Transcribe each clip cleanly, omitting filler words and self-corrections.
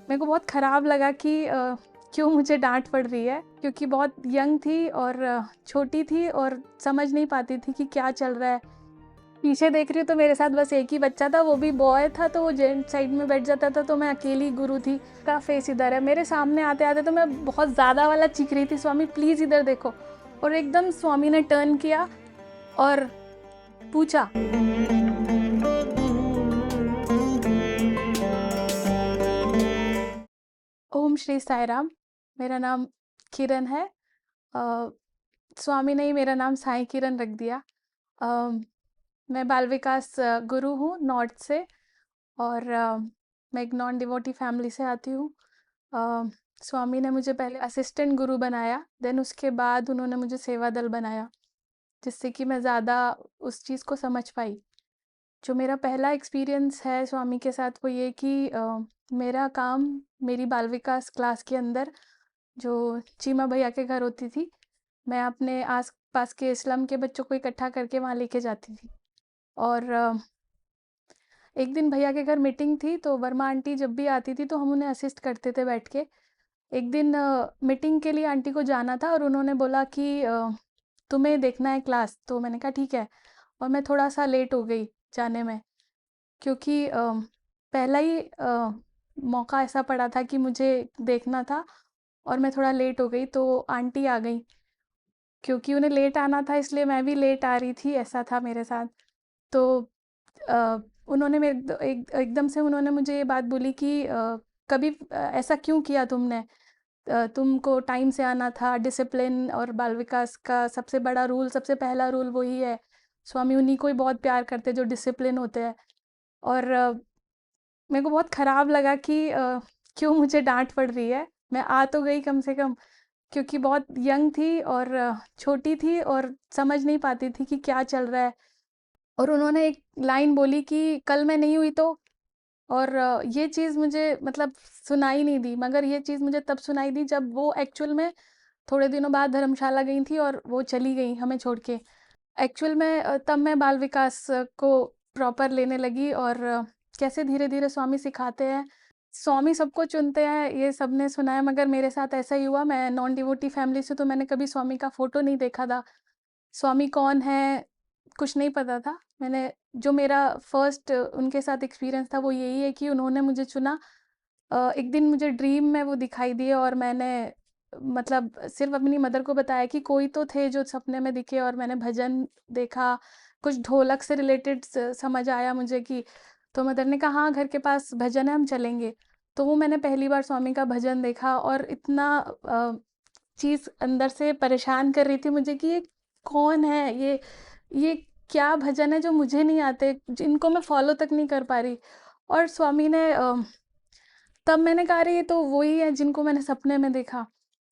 मेरे को बहुत ख़राब लगा कि क्यों मुझे डाँट पड़ रही है, क्योंकि बहुत यंग थी और छोटी थी और समझ नहीं पाती थी कि क्या चल रहा है। पीछे देख रही हूँ तो मेरे साथ बस एक ही बच्चा था, वो भी बॉय था, तो वो जेंट्स साइड में बैठ जाता था, तो मैं अकेली गुरु थी। का फेस इधर है, मेरे सामने आते-आते तो मैं बहुत ज़्यादा वाला चीख रही थी, स्वामी प्लीज़ इधर देखो। और एकदम स्वामी ने टर्न किया और पूछा, ओम श्री साईं राम। मेरा नाम किरण है। अ, स्वामी ने ही मेरा नाम साईं किरण रख दिया। अ, मैं बाल विकास गुरु हूँ नॉर्थ से, और मैं एक नॉन डिवोटी फैमिली से आती हूँ। अ, स्वामी ने मुझे पहले असिस्टेंट गुरु बनाया, देन उसके बाद उन्होंने मुझे सेवा दल बनाया, जिससे कि मैं ज़्यादा उस चीज़ को समझ पाई। जो मेरा पहला एक्सपीरियंस है स्वामी के साथ वो ये कि मेरा काम मेरी बाल विकास क्लास के अंदर जो चीमा भैया के घर होती थी, मैं अपने आस पास के स्लम के बच्चों को इकट्ठा करके वहाँ लेके जाती थी। और एक दिन भैया के घर मीटिंग थी, तो वर्मा आंटी जब भी आती थी तो हम उन्हें असिस्ट करते थे बैठ के। एक दिन मीटिंग के लिए आंटी को जाना था और उन्होंने बोला कि तुम्हें देखना है क्लास, तो मैंने कहा ठीक है। और मैं थोड़ा सा लेट हो गई जाने में, क्योंकि पहला ही मौका ऐसा पड़ा था कि मुझे देखना था, और मैं थोड़ा लेट हो गई तो आंटी आ गई। क्योंकि उन्हें लेट आना था इसलिए मैं भी लेट आ रही थी, ऐसा था मेरे साथ। तो अ, उन्होंने एकदम से उन्होंने मुझे ये बात बोली कि कभी ऐसा क्यों किया तुमने? तुमको टाइम से आना था, डिसिप्लिन और बाल विकास का सबसे बड़ा रूल, सबसे पहला रूल वही है। स्वामी उन्हीं को ही बहुत प्यार करते हैं जो डिसिप्लिन होते हैं। और मेरे को बहुत ख़राब लगा कि क्यों मुझे डाँट पड़ रही है। मैं आ तो गई कम से कम, क्योंकि बहुत यंग थी और छोटी थी और समझ नहीं पाती थी कि क्या चल रहा है। और उन्होंने एक लाइन बोली कि कल मैं नहीं हुई तो। और ये चीज़ मुझे मतलब सुनाई नहीं दी, मगर ये चीज़ मुझे तब सुनाई दी जब वो एक्चुअल में थोड़े दिनों बाद धर्मशाला गई थी और वो चली गई हमें छोड़ के। एक्चुअल में तब मैं बाल विकास को प्रॉपर लेने लगी, और कैसे धीरे-धीरे स्वामी सिखाते हैं। स्वामी सबको चुनते हैं, ये सबने सुना है, मगर मेरे साथ ऐसा ही हुआ। मैं नॉन डिवोटी फैमिली से, तो मैंने कभी स्वामी का फ़ोटो नहीं देखा था। स्वामी कौन है, कुछ नहीं पता था। मैंने जो मेरा फर्स्ट उनके साथ एक्सपीरियंस था वो यही है कि उन्होंने मुझे चुना। एक दिन मुझे ड्रीम में वो दिखाई दिए, और मैंने मतलब सिर्फ़ अपनी मदर को बताया कि कोई तो थे जो सपने में दिखे, और मैंने भजन देखा, कुछ ढोलक से रिलेटेड समझ आया मुझे कि, तो मदर ने कहा हाँ, घर के पास भजन है, हम चलेंगे। तो वो मैंने पहली बार स्वामी का भजन देखा, और इतना चीज़ अंदर से परेशान कर रही थी मुझे कि ये कौन है? ये क्या भजन है जो मुझे नहीं आते, जिनको मैं फ़ॉलो तक नहीं कर पा रही। और स्वामी ने तब मैंने कहा अरे ये तो वही है जिनको मैंने सपने में देखा।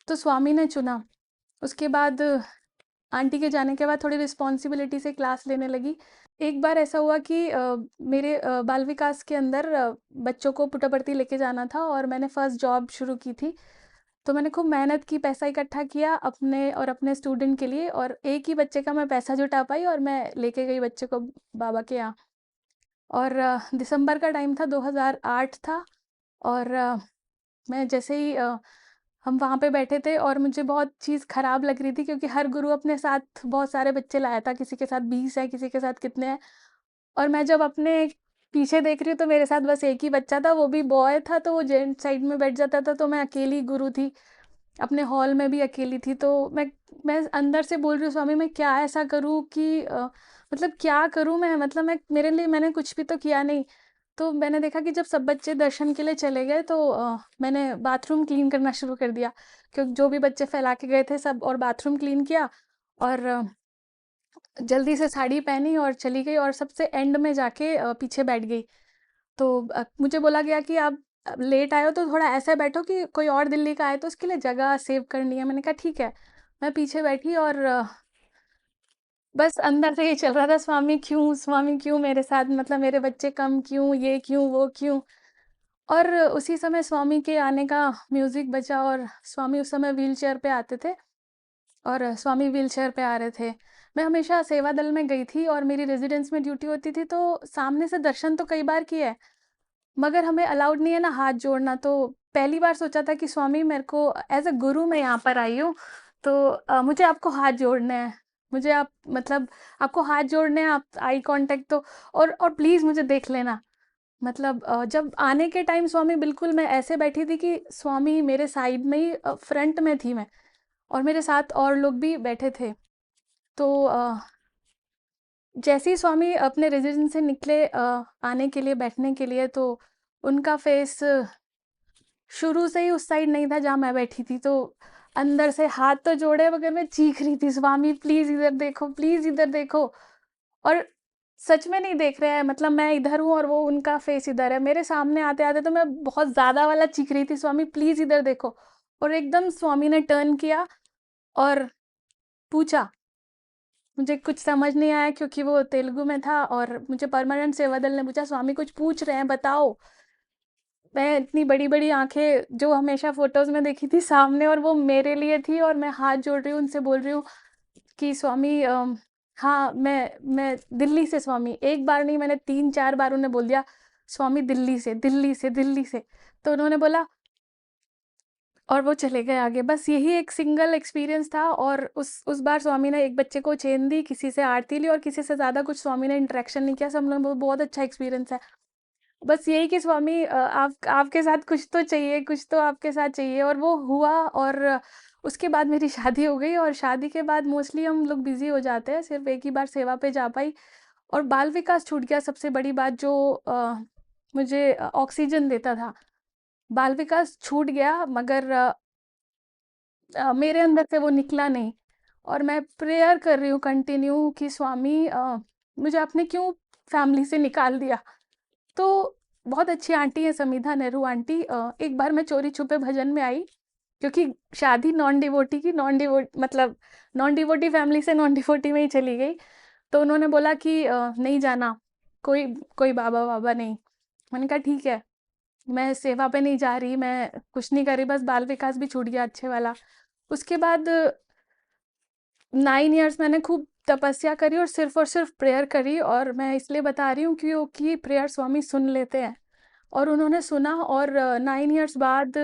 तो स्वामी ने चुना। उसके बाद आंटी के जाने के बाद थोड़ी रिस्पॉन्सिबिलिटी से क्लास लेने लगी। एक बार ऐसा हुआ कि मेरे बाल विकास के अंदर बच्चों को पुट्टपर्ती लेके जाना था, और मैंने फर्स्ट जॉब शुरू की थी। तो मैंने खूब मेहनत की, पैसा इकट्ठा किया अपने और अपने स्टूडेंट के लिए, और एक ही बच्चे का मैं पैसा जुटा पाई और मैं लेके गई बच्चे को बाबा के यहाँ। और दिसंबर का टाइम था, 2008 था। और मैं जैसे ही हम वहाँ पे बैठे थे, और मुझे बहुत चीज़ ख़राब लग रही थी, क्योंकि हर गुरु अपने साथ बहुत सारे बच्चे लाया था, किसी के साथ 20 है, किसी के साथ कितने हैं। और मैं जब अपने पीछे देख रही हूँ तो मेरे साथ बस एक ही बच्चा था, वो भी बॉय था, तो वो जेंट्स साइड में बैठ जाता था, तो मैं अकेली गुरु थी। अपने हॉल में भी अकेली थी, तो मैं अंदर से बोल रही हूँ स्वामी मैं क्या ऐसा करूँ कि मतलब क्या करूँ मैं, मतलब मैं, मेरे लिए मैंने कुछ भी तो किया नहीं। तो मैंने देखा कि जब सब बच्चे दर्शन के लिए चले गए, तो मैंने बाथरूम क्लीन करना शुरू कर दिया, क्योंकि जो भी बच्चे फैला के गए थे सब, और बाथरूम क्लीन किया। और जल्दी से साड़ी पहनी और चली गई, और सबसे एंड में जाके पीछे बैठ गई। तो मुझे बोला गया कि आप लेट आए हो तो थोड़ा ऐसे बैठो कि कोई और दिल्ली का आए तो उसके लिए जगह सेव करनी है। मैंने कहा ठीक है। मैं पीछे बैठी, और बस अंदर से ये चल रहा था, स्वामी क्यों मेरे साथ, मतलब मेरे बच्चे कम क्यों, ये क्यों, वो क्यों। और उसी समय स्वामी के आने का म्यूज़िक बजा, और स्वामी उस समय व्हीलचेयर पे आते थे, और स्वामी व्हीलचेयर पे आ रहे थे। मैं हमेशा सेवा दल में गई थी, और मेरी रेज़िडेंस में ड्यूटी होती थी, तो सामने से दर्शन तो कई बार किए हैं, मगर हमें अलाउड नहीं है ना हाथ जोड़ना, तो पहली बार सोचा था कि स्वामी मेरे को एज़ अ गुरु मैं यहाँ पर आई हूँ, तो मुझे आपको हाथ जोड़ने हैं। मुझे आप मतलब आपको हाथ जोड़ने हैं, आप आई कॉन्टैक्ट तो और प्लीज़ मुझे देख लेना। मतलब जब आने के टाइम स्वामी बिल्कुल मैं ऐसे बैठी थी कि स्वामी मेरे साइड में ही फ्रंट में थी मैं और मेरे साथ और लोग भी बैठे थे। तो जैसे ही स्वामी अपने रेज़िडेंस से निकले आने के लिए, बैठने के लिए तो उनका फ़ेस शुरू से ही उस साइड नहीं था जहाँ मैं बैठी थी, तो अंदर से हाथ तो जोड़े मगर मैं चीख रही थी, स्वामी प्लीज़ इधर देखो, प्लीज़ इधर देखो। और सच में नहीं देख रहे हैं, मतलब मैं इधर हूँ और वो उनका फेस इधर है। मेरे सामने आते-आते तो मैं बहुत ज़्यादा वाला चीख रही थी, स्वामी प्लीज़ इधर देखो। और एकदम स्वामी ने टर्न किया और पूछा। मुझे कुछ समझ नहीं आया क्योंकि वो तेलुगु में था और मुझे परमानेंट सेवा दल ने पूछा, स्वामी कुछ पूछ रहे हैं, बताओ। मैं इतनी बड़ी-बड़ी आँखें जो हमेशा फ़ोटोज़ में देखी थी सामने, और वो मेरे लिए थी और मैं हाथ जोड़ रही हूँ, उनसे बोल रही हूँ कि स्वामी हाँ, मैं दिल्ली से स्वामी। एक बार नहीं, मैंने 3-4 बार उन्हें बोल दिया, स्वामी दिल्ली से, दिल्ली से, दिल्ली से। तो उन्होंने बोला और वो चले गए आगे। बस यही एक सिंगल एक्सपीरियंस था और उस बार स्वामी ने एक बच्चे को चेन दी, किसी से आरती ली और किसी से ज़्यादा कुछ स्वामी ने इंटरेक्शन नहीं किया। सब लोगों ने बोला बहुत अच्छा एक्सपीरियंस है। बस यही कि स्वामी आप आपके साथ कुछ तो चाहिए, कुछ तो आपके साथ चाहिए, और वो हुआ। और उसके बाद मेरी शादी हो गई और शादी के बाद मोस्टली हम लोग बिज़ी हो जाते हैं, सिर्फ़ एक ही बार सेवा पे जा पाई और बाल विकास छूट गया। सबसे बड़ी बात जो मुझे ऑक्सीजन देता था, बाल विकास छूट गया मगर मेरे अंदर से वो निकला नहीं और मैं प्रेयर कर रही हूँ कंटिन्यू कि स्वामी मुझे आपने क्यों फैमिली से निकाल दिया। तो बहुत अच्छी आंटी है समीधा नेहरू आंटी। एक बार मैं चोरी छुपे भजन में आई क्योंकि शादी नॉन डिवोटी की, नॉन डिवोट मतलब नॉन डिवोटी फैमिली से नॉन डिवोटी में ही चली गई। तो उन्होंने बोला कि नहीं जाना, कोई कोई बाबा वाबा नहीं। मैंने कहा ठीक है, मैं सेवा पे नहीं जा रही, मैं कुछ नहीं कर रही, बस बाल विकास भी छूट गया अच्छे वाला। उसके बाद 9 इयर्स मैंने खूब तपस्या करी और सिर्फ प्रेयर करी, और मैं इसलिए बता रही हूँ क्योंकि प्रेयर स्वामी सुन लेते हैं और उन्होंने सुना। और 9 इयर्स बाद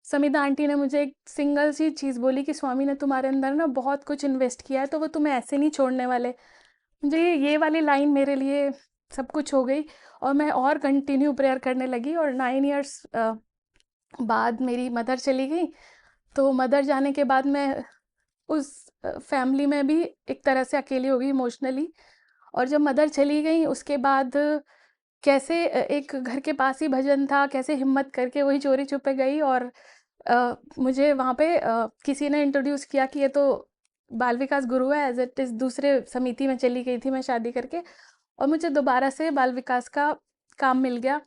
समिता आंटी ने मुझे एक सिंगल सी चीज़ बोली कि स्वामी ने तुम्हारे अंदर ना बहुत कुछ इन्वेस्ट किया है, तो वो तुम्हें ऐसे नहीं छोड़ने वाले। मुझे ये वाली लाइन मेरे लिए सब कुछ हो गई और मैं और कंटिन्यू प्रेयर करने लगी। और 9 इयर्स बाद मेरी मदर चली गई, तो मदर जाने के बाद मैं उस फैमिली में भी एक तरह से अकेली हो गई इमोशनली। और जब मदर चली गई उसके बाद कैसे एक घर के पास ही भजन था, कैसे हिम्मत करके वही चोरी छुपे गई और मुझे वहाँ पे किसी ने इंट्रोड्यूस किया कि ये तो बाल विकास गुरु है। एज इट इज़ दूसरे समिति में चली गई थी मैं शादी करके और मुझे दोबारा से बाल विकास का काम मिल गया,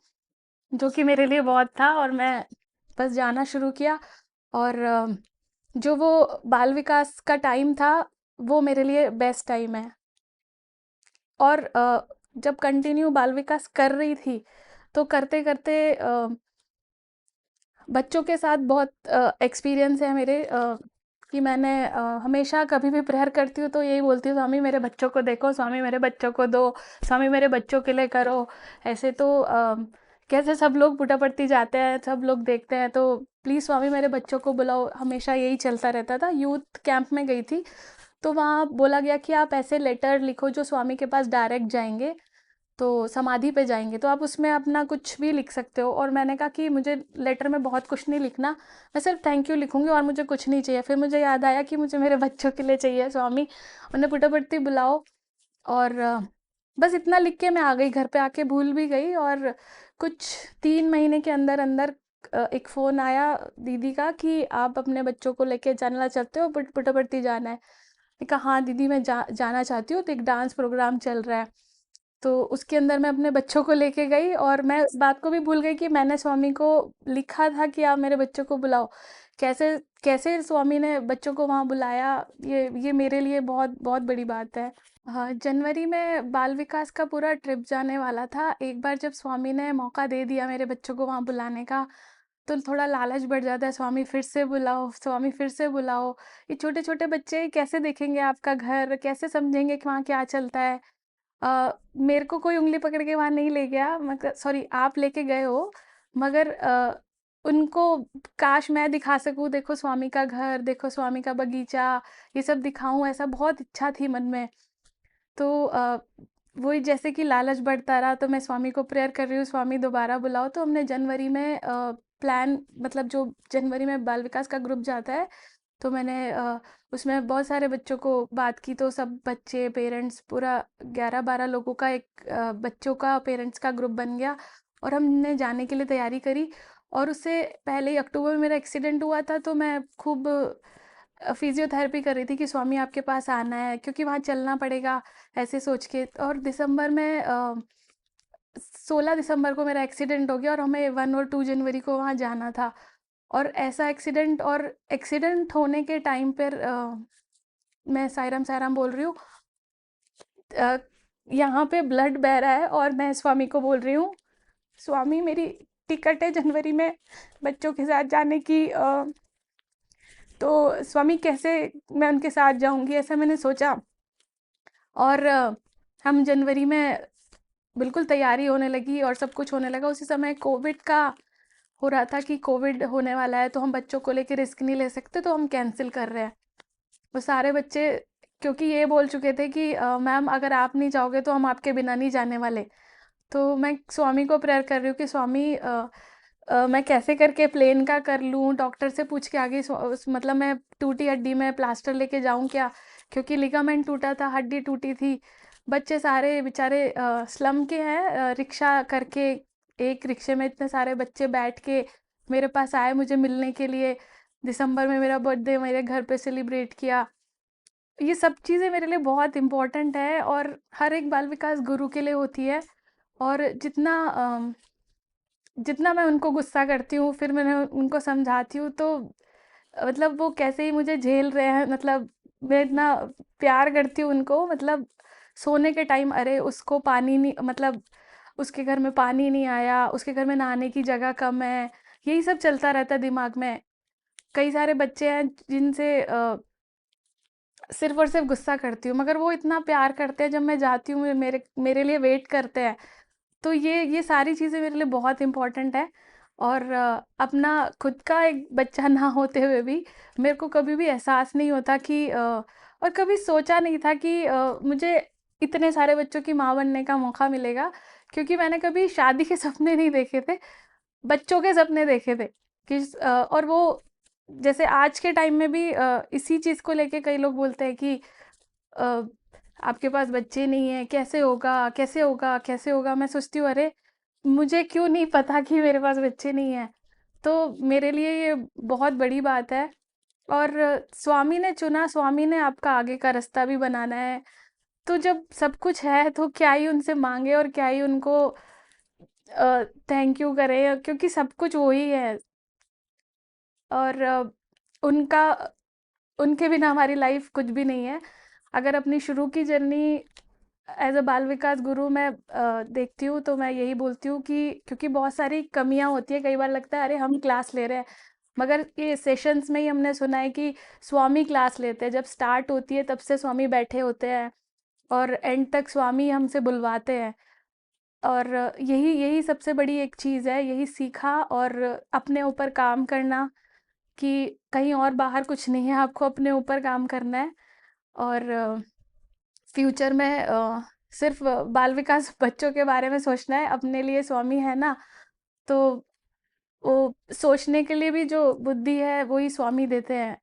जो कि मेरे लिए बहुत था और मैं बस जाना शुरू किया। और जो वो बाल विकास का टाइम था वो मेरे लिए बेस्ट टाइम है। और जब कंटिन्यू बाल विकास कर रही थी तो करते-करते बच्चों के साथ बहुत एक्सपीरियंस है मेरे, कि मैंने हमेशा कभी भी प्रेयर करती हूँ तो यही बोलती हूँ, स्वामी मेरे बच्चों को देखो, स्वामी मेरे बच्चों को दो, स्वामी मेरे बच्चों के लिए करो। ऐसे तो कैसे सब लोग पुट्टापर्थी जाते हैं, सब लोग देखते हैं, तो प्लीज़ स्वामी मेरे बच्चों को बुलाओ। हमेशा यही चलता रहता था। यूथ कैंप में गई थी तो वहाँ बोला गया कि आप ऐसे लेटर लिखो जो स्वामी के पास डायरेक्ट जाएंगे, तो समाधि पे जाएंगे, तो आप उसमें अपना कुछ भी लिख सकते हो। और मैंने कहा कि मुझे लेटर में बहुत कुछ नहीं लिखना, मैं सिर्फ थैंक यू लिखूंगी और मुझे कुछ नहीं चाहिए। फिर मुझे याद आया कि मुझे मेरे बच्चों के लिए चाहिए स्वामी, उन्हें पुट्टापर्थी बुलाओ। और बस इतना लिख के मैं आ गई, घर पे आके भूल भी गई। और कुछ 3 महीने के अंदर अंदर एक फ़ोन आया दीदी का कि आप अपने बच्चों को लेके जाना चाहते हो, पुट्टापर्थी जाना है। मैंने कहा हाँ दीदी मैं जाना चाहती हूँ, तो एक डांस प्रोग्राम चल रहा है, तो उसके अंदर मैं अपने बच्चों को लेके गई और मैं इस बात को भी भूल गई कि मैंने स्वामी को लिखा था कि आप मेरे बच्चों को बुलाओ। कैसे कैसे स्वामी ने बच्चों को वहाँ बुलाया, ये मेरे लिए बहुत बहुत बड़ी बात है। हाँ, जनवरी में बाल विकास का पूरा ट्रिप जाने वाला था। एक बार जब स्वामी ने मौका दे दिया मेरे बच्चों को वहाँ बुलाने का, तो थोड़ा लालच बढ़ जाता है, स्वामी फिर से बुलाओ, स्वामी फिर से बुलाओ। ये छोटे-छोटे बच्चे कैसे देखेंगे आपका घर, कैसे समझेंगे कि वहाँ क्या चलता है। मेरे को कोई उँगली पकड़ के वहाँ नहीं ले गया, मगर सॉरी आप लेके गए हो, मगर उनको काश मैं दिखा सकूँ, देखो स्वामी का घर, देखो स्वामी का बगीचा, ये सब दिखाऊँ, ऐसा बहुत इच्छा थी मन में। तो वही जैसे कि लालच बढ़ता रहा, तो मैं स्वामी को प्रेयर कर रही हूँ, स्वामी दोबारा बुलाओ। तो हमने जनवरी में प्लान, मतलब जो जनवरी में बाल विकास का ग्रुप जाता है, तो मैंने उसमें बहुत सारे बच्चों को बात की, तो सब बच्चे, पेरेंट्स, पूरा 11-12 लोगों का एक बच्चों का पेरेंट्स का ग्रुप बन गया और हमने जाने के लिए तैयारी करी। और उससे पहले ही अक्टूबर में मेरा एक्सीडेंट हुआ था, तो मैं खूब फिजियोथेरेपी कर रही थी कि स्वामी आपके पास आना है, क्योंकि वहाँ चलना पड़ेगा, ऐसे सोच के। और दिसंबर में 16 दिसंबर को मेरा एक्सीडेंट हो गया और हमें 1 और 2 जनवरी को वहाँ जाना था। और ऐसा एक्सीडेंट, और एक्सीडेंट होने के टाइम पर मैं साईं राम बोल रही हूँ, अ, यहाँ पे ब्लड बह रहा है और मैं स्वामी को बोल रही हूँ, स्वामी मेरी टिकट है जनवरी में बच्चों के साथ जाने की, तो स्वामी कैसे मैं उनके साथ जाऊंगी, ऐसा मैंने सोचा। और हम जनवरी में बिल्कुल तैयारी होने लगी और सब कुछ होने लगा। उसी समय कोविड का हो रहा था कि कोविड होने वाला है, तो हम बच्चों को लेकर रिस्क नहीं ले सकते, तो हम कैंसिल कर रहे हैं। वो सारे बच्चे, क्योंकि ये बोल चुके थे कि मैम अगर आप नहीं जाओगे तो हम आपके बिना नहीं जाने वाले। तो मैं स्वामी को प्रेयर कर रही हूँ कि स्वामी मैं कैसे करके प्लेन का कर लूँ, डॉक्टर से पूछ के आगे मतलब मैं टूटी हड्डी में प्लास्टर लेके जाऊँ क्या, क्योंकि लिगामेंट टूटा था, हड्डी टूटी थी। बच्चे सारे बेचारे स्लम के हैं, रिक्शा करके, एक रिक्शे में इतने सारे बच्चे बैठ के मेरे पास आए मुझे मिलने के लिए। दिसंबर में मेरा बर्थडे मेरे घर पे सेलिब्रेट किया। ये सब चीज़ें मेरे लिए बहुत इम्पोर्टेंट है और हर एक बाल विकास गुरु के लिए होती है। और जितना मैं उनको गुस्सा करती हूँ, फिर मैंने उनको समझाती हूँ, तो मतलब वो कैसे ही मुझे झेल रहे हैं। मतलब मैं इतना प्यार करती हूँ उनको, मतलब सोने के टाइम, अरे उसको पानी नहीं, मतलब उसके घर में पानी नहीं आया, उसके घर में नहाने की जगह कम है, यही सब चलता रहता है दिमाग में। कई सारे बच्चे हैं जिनसे सिर्फ और सिर्फ गुस्सा करती हूँ, मगर वो इतना प्यार करते हैं, जब मैं जाती हूँ मेरे मेरे लिए वेट करते हैं। तो ये सारी चीज़ें मेरे लिए बहुत इम्पोर्टेंट है। और अपना खुद का एक बच्चा ना होते हुए भी मेरे को कभी भी एहसास नहीं होता कि और कभी सोचा नहीं था कि मुझे इतने सारे बच्चों की माँ बनने का मौका मिलेगा, क्योंकि मैंने कभी शादी के सपने नहीं देखे थे, बच्चों के सपने देखे थे कि और वो जैसे आज के टाइम में भी इसी चीज़ को लेके कई लोग बोलते हैं कि अ, आपके पास बच्चे नहीं है, कैसे होगा, कैसे होगा, कैसे होगा। मैं सोचती हूँ, अरे मुझे क्यों नहीं पता कि मेरे पास बच्चे नहीं है। तो मेरे लिए ये बहुत बड़ी बात है। और स्वामी ने चुना, स्वामी ने आपका आगे का रास्ता भी बनाना है। तो जब सब कुछ है तो क्या ही उनसे मांगे और क्या ही उनको थैंक यू करें, क्योंकि सब कुछ वही है। और उनका उनके बिना हमारी लाइफ कुछ भी नहीं है। अगर अपनी शुरू की जर्नी एज अ बाल विकास गुरु मैं देखती हूँ, तो मैं यही बोलती हूँ कि क्योंकि बहुत सारी कमियां होती है, कई बार लगता है अरे हम क्लास ले रहे हैं, मगर ये सेशंस में ही हमने सुना है कि स्वामी क्लास लेते हैं। जब स्टार्ट होती है तब से स्वामी बैठे होते हैं और एंड तक स्वामी हमसे बुलवाते हैं। और यही यही सबसे बड़ी एक चीज़ है, यही सीखा। और अपने ऊपर काम करना, कि कहीं और बाहर कुछ नहीं है, आपको अपने ऊपर काम करना है। और फ्यूचर में सिर्फ बाल विकास बच्चों के बारे में सोचना है, अपने लिए स्वामी है ना, तो वो सोचने के लिए भी जो बुद्धि है वही स्वामी देते हैं।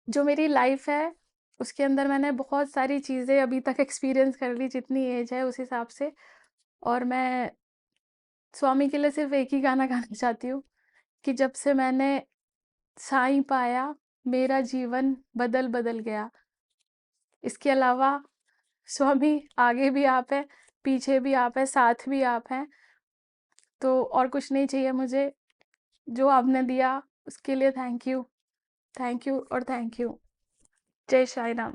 जो मेरी लाइफ है उसके अंदर मैंने बहुत सारी चीज़ें अभी तक एक्सपीरियंस कर ली, जितनी एज है उस हिसाब से। और मैं स्वामी के लिए सिर्फ एक ही गाना गाना चाहती हूँ कि जब से मैंने साईं पाया, मेरा जीवन बदल बदल गया। इसके अलावा स्वामी आगे भी आप हैं, पीछे भी आप हैं, साथ भी आप हैं। तो और कुछ नहीं चाहिए मुझे। जो आपने दिया उसके लिए थैंक यू और थैंक यू। जय साईं राम।